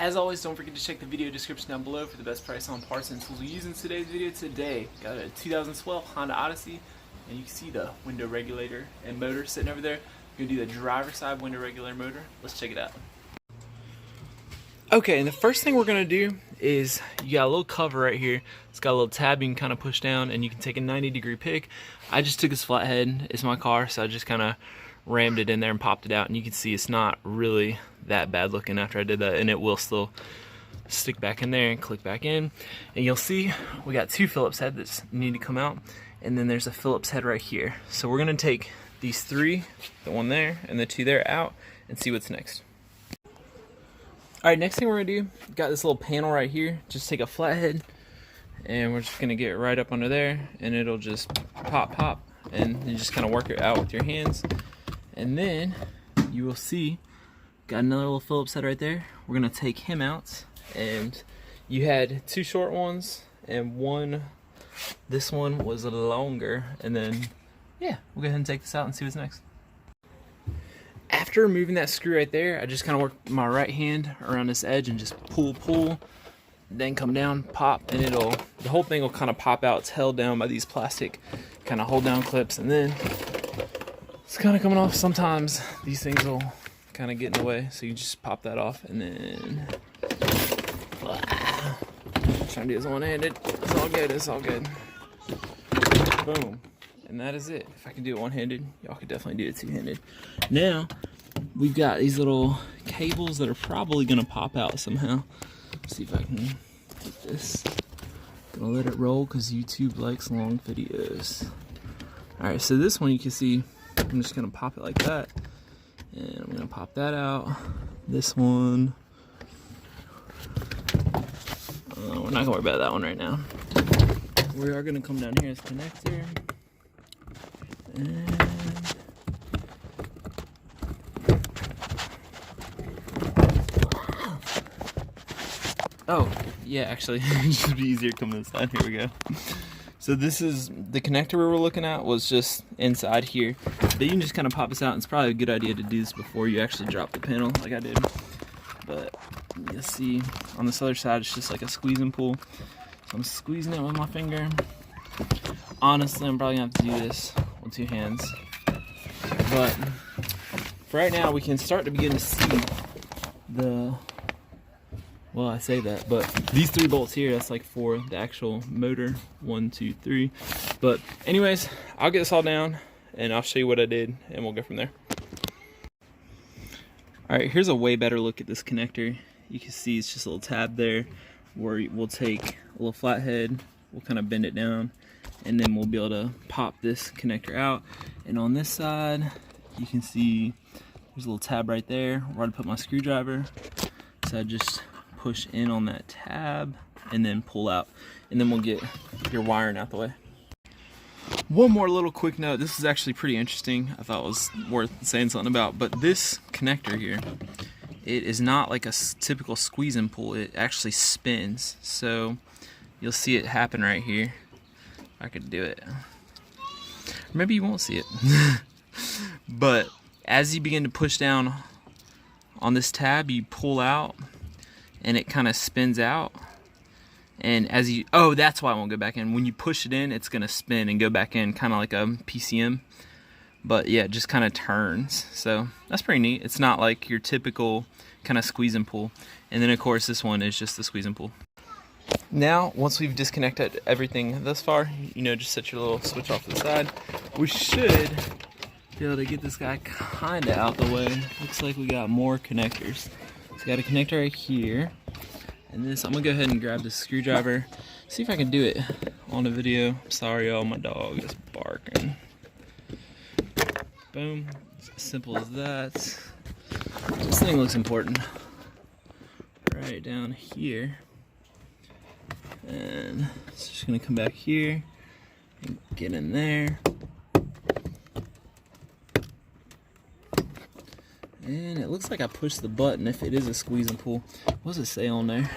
As always, don't forget to check the video description down below for the best price on parts and tools we use in today's video. Today, got a 2012 Honda Odyssey, and you can see the window regulator and motor sitting over there. We're going to do the driver's side window regulator motor. Let's check it out. Okay, and the first thing we're going to do is, you got a little cover right here. It's got a little tab you can kind of push down, and you can take a 90-degree pick. I just took this flathead. It's my car, so I just kind of rammed it in there and popped it out, and you can see it's not really that bad looking after I did that, and it will still stick back in there and click back in. And you'll see we got two Phillips heads that need to come out, and then there's a Phillips head right here. So we're going to take these three, the one there and the two there, out and see what's next. Alright, next thing we're going to do, got this little panel right here. Just take a flathead and we're just going to get right up under there, and it'll just pop, and you just kind of work it out with your hands. And then you will see, got another little Phillips head right there. We're going to take him out, and you had two short ones and one, this one was a little longer, and then yeah, we'll go ahead and take this out and see what's next. After removing that screw right there, I just kind of work my right hand around this edge and just pull, then come down, pop, and the whole thing will kind of pop out. It's held down by these plastic kind of hold down clips, and then it's kind of coming off. Sometimes these things will kind of get in the way, so you just pop that off, and then trying to do this one-handed. It's all good. Boom. And that is it. If I can do it one-handed, y'all could definitely do it two-handed. Now, we've got these little cables that are probably going to pop out somehow. Let's see if I can get this. Gonna let it roll because YouTube likes long videos. Alright, so this one you can see, I'm just going to pop it like that. And I'm going to pop that out. This one. We're not going to worry about that one right now. We are going to come down here as connector. And oh, yeah, actually, it should be easier coming this side. Here we go. So this is the connector we were looking at, was just inside here. But you can just kind of pop this out, and it's probably a good idea to do this before you actually drop the panel like I did. But you'll see on this other side, it's just like a squeeze and pull. So I'm squeezing it with my finger. Honestly, I'm probably gonna have to do this with two hands. But for right now, we can start to begin to see the, well, I say that, but these three bolts here, that's like for the actual motor. 1, 2, 3. But anyways, I'll get this all down and I'll show you what I did, and we'll go from there. Alright, here's a way better look at this connector. You can see it's just a little tab there where we'll take a little flathead, we'll kind of bend it down, and then we'll be able to pop this connector out. And on this side, you can see there's a little tab right there where I'd put my screwdriver. So I just push in on that tab and then pull out, and then we'll get your wiring out the way. One more little quick note, this is actually pretty interesting. I thought it was worth saying something about, but this connector here, it is not like a typical squeeze and pull. It actually spins. So you'll see it happen right here. I could do it. Or maybe you won't see it. But as you begin to push down on this tab, you pull out and it kind of spins out. And as you, oh, that's why it won't go back in. When you push it in, it's going to spin and go back in, kind of like a PCM. But yeah, it just kind of turns. So that's pretty neat. It's not like your typical kind of squeeze and pull. And then of course this one is just the squeeze and pull. Now, once we've disconnected everything thus far, you know, just set your little switch off to the side. We should be able to get this guy kind of out the way. Looks like we got more connectors. So got a connector right here. And this, I'm going to go ahead and grab this screwdriver. See if I can do it on the video. Sorry y'all, my dog is barking. Boom. It's as simple as that. This thing looks important. Right down here. And it's just going to come back here and get in there. And it looks like I pushed the button if it is a squeeze and pull. What does it say on there?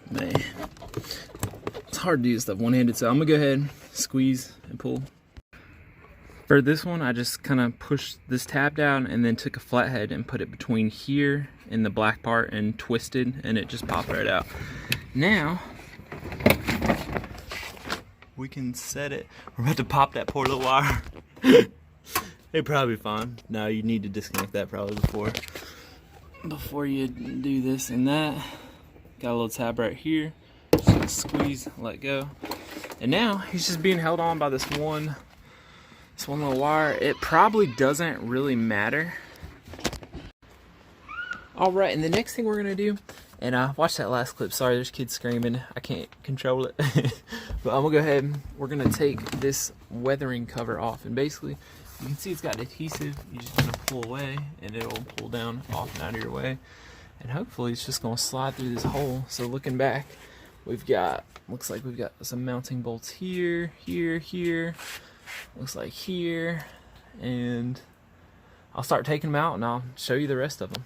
Man, it's hard to do stuff one-handed, so I'm going to go ahead, squeeze, and pull. For this one, I just kind of pushed this tab down and then took a flathead and put it between here and the black part and twisted, and it just popped right out. Now, we can set it. We're about to pop that poor little wire. It'd probably be fine. No, you need to disconnect that probably before you do this and that. Got a little tab right here. Just squeeze, let go. And now he's just being held on by this one little wire. It probably doesn't really matter. All right, and the next thing we're gonna do, and watch that last clip. Sorry, there's kids screaming. I can't control it. But I'm gonna go ahead and we're gonna take this weathering cover off. And basically, you can see it's got adhesive. You just gonna pull away and it'll pull down off and out of your way. And hopefully it's just gonna slide through this hole. So looking back, looks like we've got some mounting bolts here, here. Looks like here. And I'll start taking them out and I'll show you the rest of them.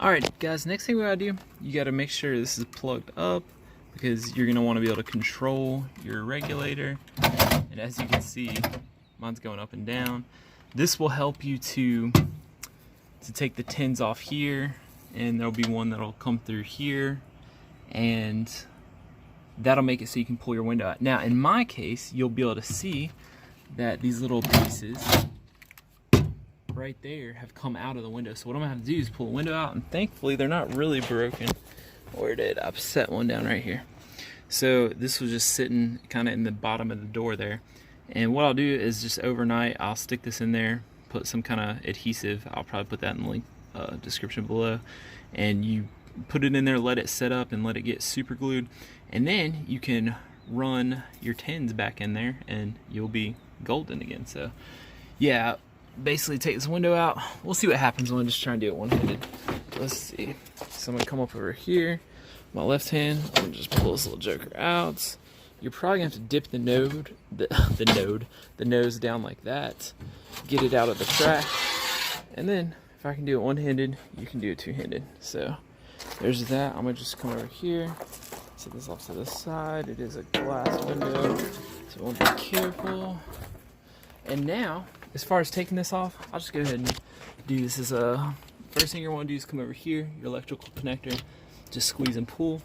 Alright guys, next thing we gotta do, you gotta make sure this is plugged up because you're gonna wanna be able to control your regulator. And as you can see, mine's going up and down. This will help you to take the tins off here, and there'll be one that'll come through here, and that'll make it so you can pull your window out. Now in my case, you'll be able to see that these little pieces right there have come out of the window. So what I'm gonna have to do is pull the window out, and thankfully they're not really broken. Where did I set one down right here? So this was just sitting kind of in the bottom of the door there. And what I'll do is just overnight, I'll stick this in there, put some kind of adhesive. I'll probably put that in the link description below. And you put it in there, let it set up and let it get super glued. And then you can run your tins back in there and you'll be golden again. So yeah, basically take this window out. We'll see what happens when I just try and do it one-handed. Let's see. So I'm gonna come up over here, my left hand, I'm gonna just pull this little joker out. You're probably gonna have to dip the nose down like that, get it out of the track, and then if I can do it one-handed, you can do it two-handed. So there's that. I'm gonna just come over here, set this off to the side. It is a glass window, so I want to be careful. And now, as far as taking this off, I'll just go ahead and do this as a first thing you're want to do is come over here, your electrical connector, just squeeze and pull.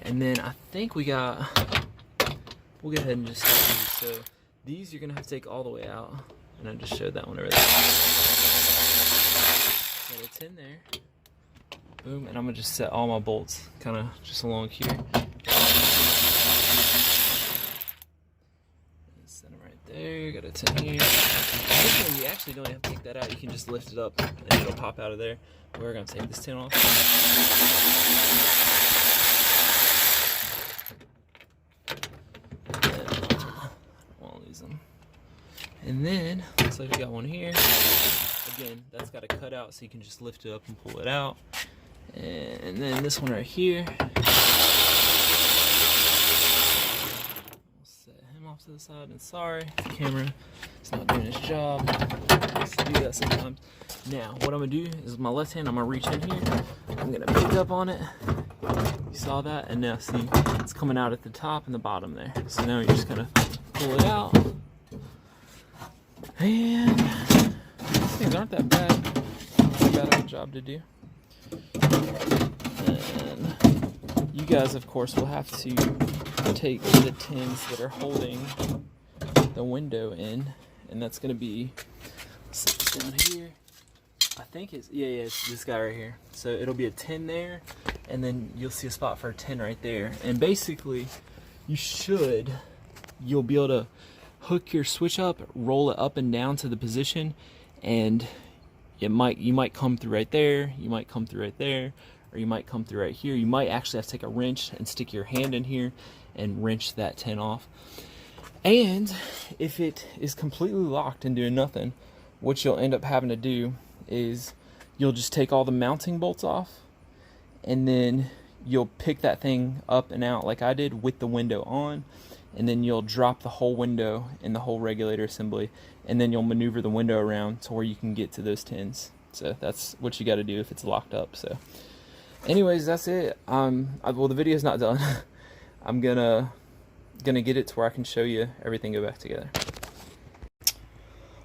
And then I think we'll go ahead and just start these. So these you're gonna have to take all the way out, and I just showed that one over there. So it's in there. Boom, and I'm gonna just set all my bolts kind of just along here. Set them right there. Got a 10 here. This one you actually don't have to take that out. You can just lift it up and it'll pop out of there. We're gonna take this tin off. And then, looks like we got one here. Again, that's got a cutout, so you can just lift it up and pull it out. And then this one right here. We'll set him off to the side, and sorry, the camera is not doing its job. I used to do that sometimes. Now, what I'm gonna do is with my left hand, I'm gonna reach in here. I'm gonna pick up on it. You saw that? And now see, it's coming out at the top and the bottom there. So now you're just gonna pull it out. And these things aren't that bad. Not that bad of a job to do. And you guys, of course, will have to take the tins that are holding the window in, and that's going to be, set this down here. I think it's it's this guy right here. So it'll be a tin there, and then you'll see a spot for a tin right there. And basically, you'll be able to hook your switch up, roll it up and down to the position, and you might come through right there, you might come through right there, or you might come through right here. You might actually have to take a wrench and stick your hand in here and wrench that tin off. And if it is completely locked and doing nothing, what you'll end up having to do is you'll just take all the mounting bolts off, and then you'll pick that thing up and out like I did with the window on, and then you'll drop the whole window and the whole regulator assembly, and then you'll maneuver the window around to where you can get to those tins. So that's what you got to do if it's locked up. So anyways, that's it. Well, the video's not done. I'm gonna get it to where I can show you everything go back together.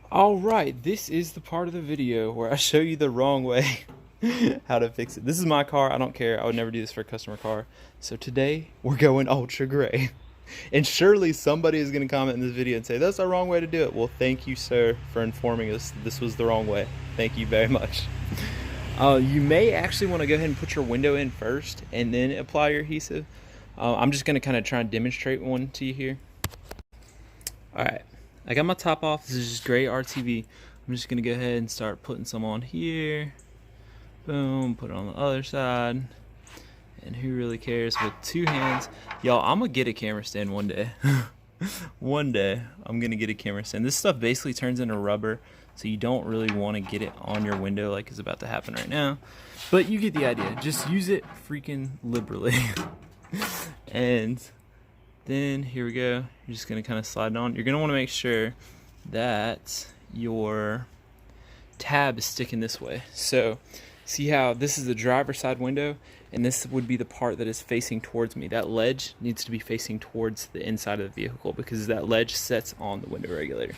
Alright, this is the part of the video where I show you the wrong way how to fix it. This is my car, I don't care, I would never do this for a customer car. So today, we're going ultra gray. And surely somebody is going to comment in this video and say, that's the wrong way to do it. Well, thank you, sir, for informing us this was the wrong way. Thank you very much. You may actually want to go ahead and put your window in first and then apply your adhesive. I'm just going to kind of try and demonstrate one to you here. Alright, I got my top off. This is just gray RTV. I'm just going to go ahead and start putting some on here. Boom, put it on the other side. And who really cares? With two hands. Y'all, I'm going to get a camera stand one day. One day, I'm going to get a camera stand. This stuff basically turns into rubber, so you don't really want to get it on your window like is about to happen right now. But you get the idea. Just use it freaking liberally. And then, here we go. You're just going to kind of slide it on. You're going to want to make sure that your tab is sticking this way. So, see how this is the driver's side window, and this would be the part that is facing towards me. That ledge needs to be facing towards the inside of the vehicle because that ledge sets on the window regulator.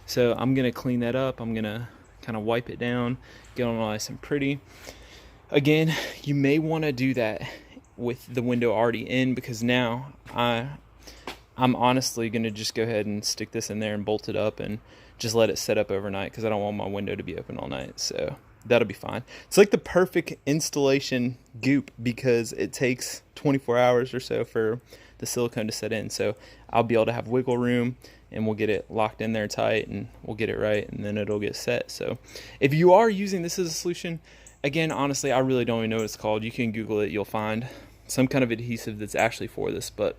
So I'm going to clean that up. I'm going to kind of wipe it down, get on nice and pretty. Again, you may want to do that with the window already in, because now I'm honestly going to just go ahead and stick this in there and bolt it up and just let it set up overnight, because I don't want my window to be open all night. So that'll be fine. It's like the perfect installation goop because it takes 24 hours or so for the silicone to set in. So I'll be able to have wiggle room and we'll get it locked in there tight and we'll get it right and then it'll get set. So if you are using this as a solution, again, honestly, I really don't even know what it's called. You can Google it. You'll find some kind of adhesive that's actually for this. But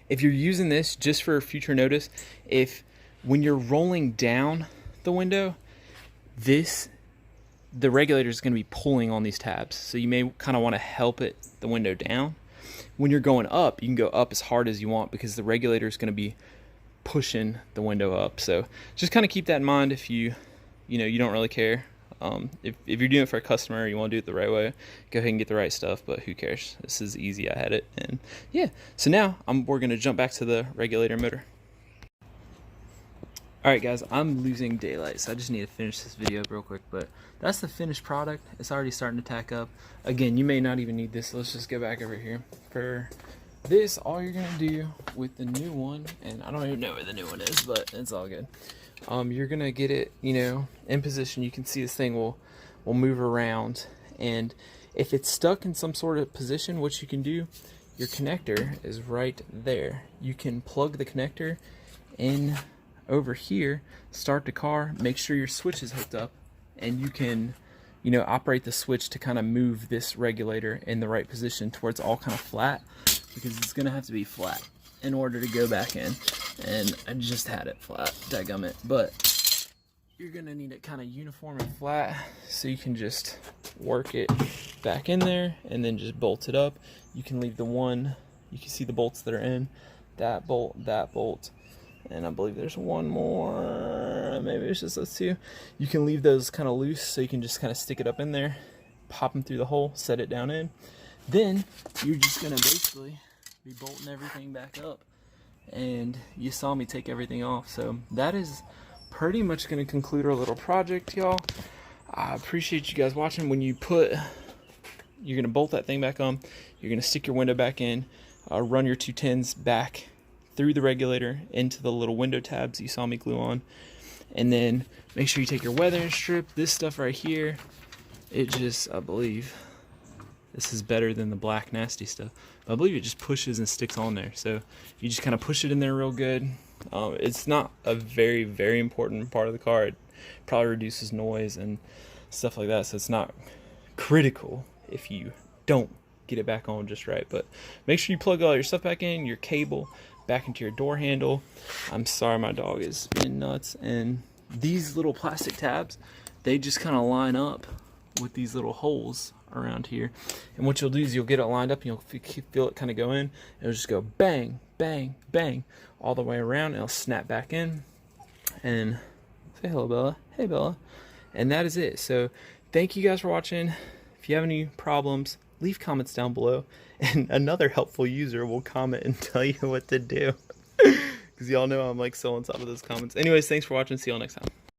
if you're using this just for future notice, if when you're rolling down the window, the regulator is going to be pulling on these tabs, so you may kind of want to help the window down. When you're going up, you can go up as hard as you want because the regulator is going to be pushing the window up. So just kind of keep that in mind if you don't really care. If you're doing it for a customer, you want to do it the right way, go ahead and get the right stuff, but who cares? This is easy. I had it, and yeah. So now we're going to jump back to the regulator motor. Alright guys, I'm losing daylight, so I just need to finish this video up real quick, but that's the finished product. It's already starting to tack up. Again, you may not even need this. Let's just go back over here. For this, all you're going to do with the new one, and I don't even know where the new one is, but it's all good. You're going to get it, in position. You can see this thing will move around, and if it's stuck in some sort of position, what you can do, your connector is right there. You can plug the connector in over here, start the car, make sure your switch is hooked up, and you can operate the switch to kind of move this regulator in the right position towards all kind of flat, because it's gonna have to be flat in order to go back in. And I just had it flat, dadgummit, but you're gonna need it kind of uniform and flat, so you can just work it back in there and then just bolt it up. You can leave the one, you can see the bolts that are in, that bolt, and I believe there's one more, maybe it's just those two. You can leave those kind of loose, so you can just kind of stick it up in there, pop them through the hole, set it down in. Then you're just gonna basically be bolting everything back up. And you saw me take everything off, so that is pretty much gonna conclude our little project, y'all. I appreciate you guys watching. When you're gonna bolt that thing back on, you're gonna stick your window back in, run your 210s back through the regulator into the little window tabs you saw me glue on, and then make sure you take your weathering strip. This stuff right here, I believe this is better than the black nasty stuff, but I believe it just pushes and sticks on there, so you just kind of push it in there real good. It's not a very, very important part of the car. It probably reduces noise and stuff like that, so it's not critical if you don't get it back on just right. But make sure you plug all your stuff back in, your cable back into your door handle. I'm sorry, my dog is being nuts. And these little plastic tabs, they just kind of line up with these little holes around here. And what you'll do is you'll get it lined up and you'll feel it kind of go in. It'll just go bang, bang, bang all the way around. And it'll snap back in. And say hello, Bella. Hey, Bella. And that is it. So thank you guys for watching. If you have any problems, leave comments down below, and another helpful user will comment and tell you what to do. because y'all know I'm like so on top of those comments. Anyways, thanks for watching. See y'all next time.